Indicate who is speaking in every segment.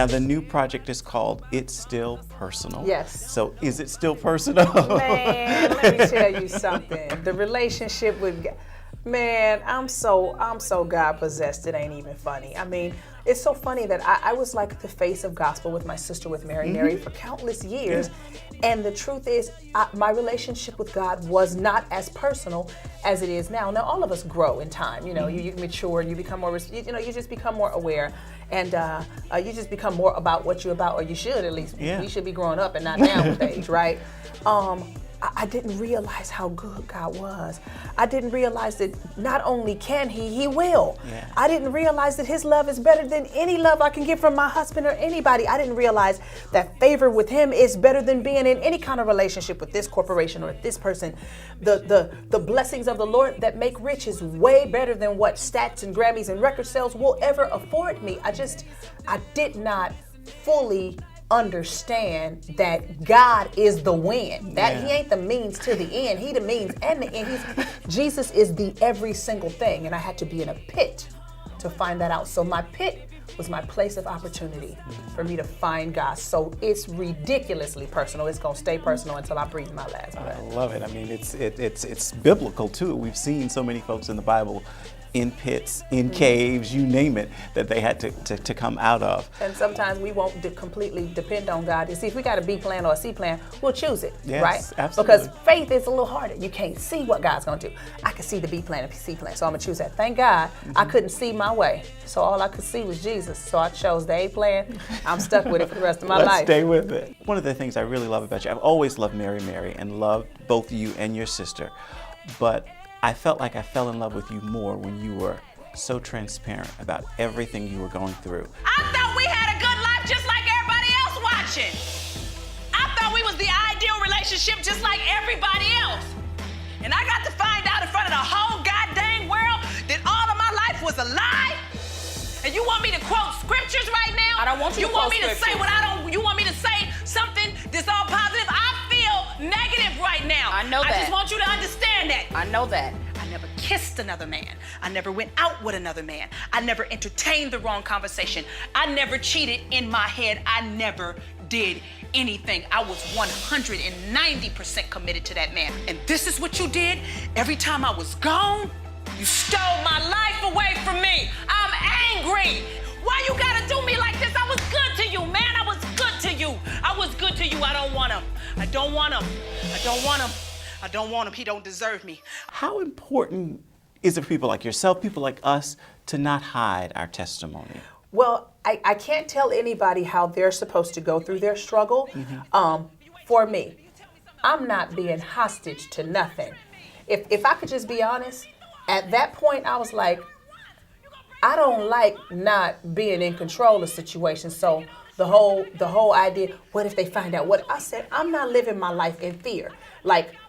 Speaker 1: Now, the new project is called It's Still Personal.
Speaker 2: Yes.
Speaker 1: So is it still personal?
Speaker 2: Man, let me tell you something. The relationship with God, man, I'm so God possessed. It ain't even funny. I mean, it's so funny that I was like the face of gospel with my sister, with Mary for countless years. Yeah. And the truth is, my relationship with God was not as personal as it is now. Now, all of us grow in time. You know, you mature and you become more, you just become more aware. And you just become more about what you're about, or you should at least.
Speaker 1: Yeah.
Speaker 2: We should be growing up and not down with age, right? I didn't realize how good God was. I didn't realize that not only can He will.
Speaker 1: Yeah.
Speaker 2: I didn't realize that His love is better than any love I can get from my husband or anybody. I didn't realize that favor with Him is better than being in any kind of relationship with this corporation or this person. The blessings of the Lord that make rich is way better than what stats and Grammys and record sales will ever afford me. I did not fully understand that God is the win. That He ain't the means to the end. He the means and the end. Jesus is the every single thing. And I had to be in a pit to find that out. So my pit was my place of opportunity for me to find God. So it's ridiculously personal. It's gonna stay personal until I breathe my last breath.
Speaker 1: I love it. I mean, it's biblical too. We've seen so many folks in the Bible in pits, in caves, you name it, that they had to come out of.
Speaker 2: And sometimes we won't completely depend on God. You see, if we got a B plan or a C plan, we'll choose it,
Speaker 1: yes,
Speaker 2: right?
Speaker 1: Absolutely.
Speaker 2: Because faith is a little harder. You can't see what God's going to do. I can see the B plan and C plan, so I'm going to choose that. Thank God I couldn't see my way, so all I could see was Jesus. So I chose the A plan. I'm stuck with it for the rest of my life.
Speaker 1: Let's stay with it. One of the things I really love about you, I've always loved Mary and loved both you and your sister, but I felt like I fell in love with you more when you were so transparent about everything you were going through.
Speaker 3: I thought we had a good life just like everybody else watching. I thought we was the ideal relationship just like everybody else. And I got to find out in front of the whole goddamn world that all of my life was a lie. And you want me to quote scriptures right now?
Speaker 2: I don't want you to
Speaker 3: want
Speaker 2: quote
Speaker 3: me to say what I don't, you want me to say something that's all positive? I feel negative right now.
Speaker 4: I know that.
Speaker 3: I just want you to understand that.
Speaker 4: I know that.
Speaker 3: I never kissed another man. I never went out with another man. I never entertained the wrong conversation. I never cheated in my head. I never did anything. I was 190% committed to that man. And this is what you did every time I was gone. You stole my life away from me. I'm angry. Why you gotta do me like this? I was good to you, man. I was good to you. I was good to you. I don't want him. I don't want him. I don't want him. I don't want him. He don't deserve me.
Speaker 1: How important is it for people like yourself, people like us, to not hide our testimony?
Speaker 2: Well, I can't tell anybody how they're supposed to go through their struggle. For me, I'm not being hostage to nothing. If I could just be honest, at that point I was like, I don't like not being in control of situations. So the whole idea, what if they find out? What I said, I'm not living my life in fear.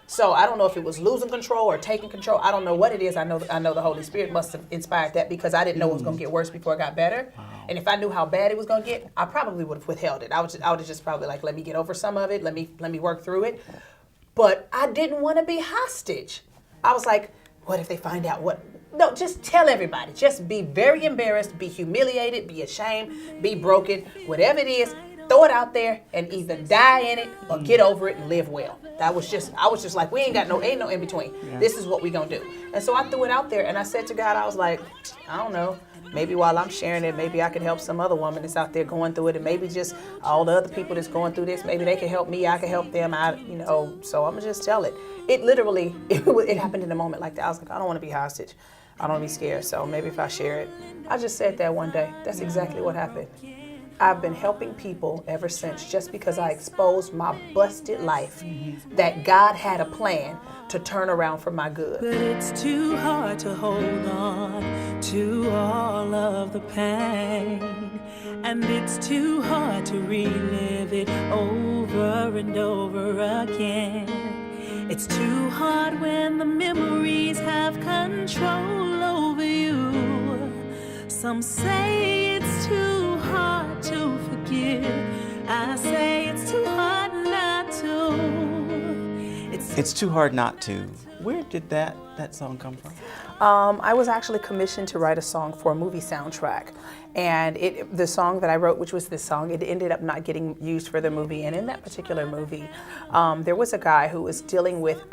Speaker 2: So I don't know if it was losing control or taking control. I don't know what it is. I know the Holy Spirit must have inspired that, because I didn't know it was going to get worse before it got better. Wow. And if I knew how bad it was going to get, I probably would have withheld it. I would have just probably like, let me get over some of it. Let me work through it. But I didn't want to be hostage. I was like, what if they find out? What? No, just tell everybody. Just be very embarrassed, be humiliated, be ashamed, be broken, whatever it is. Throw it out there and either die in it or get over it and live well. I was just like, we ain't no in between. Yeah. This is what we gonna do. And so I threw it out there and I said to God, I was like, I don't know. Maybe while I'm sharing it, maybe I can help some other woman that's out there going through it, and maybe just all the other people that's going through this, maybe they can help me, I can help them out, so I'm gonna just tell it. It literally, it happened in a moment like that. I was like, I don't wanna be hostage. I don't wanna be scared, so maybe if I share it. I just said that one day. That's exactly what happened. I've been helping people ever since, just because I exposed my busted life, that God had a plan to turn around for my good.
Speaker 5: But it's too hard to hold on to all of the pain, and it's too hard to relive it over and over again. It's too hard when the memories have control over you. Some say it's too hard to forgive. I say it's too hard not to.
Speaker 1: It's too hard not to. Where did that song come from?
Speaker 2: I was actually commissioned to write a song for a movie soundtrack. And the song that I wrote, which was this song, it ended up not getting used for the movie. And in that particular movie, there was a guy who was dealing with,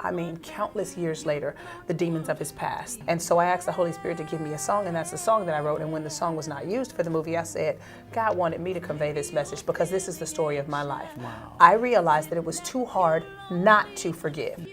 Speaker 2: countless years later, the demons of his past. And so I asked the Holy Spirit to give me a song, and that's the song that I wrote. And when the song was not used for the movie, I said, God wanted me to convey this message because this is the story of my life.
Speaker 1: Wow.
Speaker 2: I realized that it was too hard not to forgive.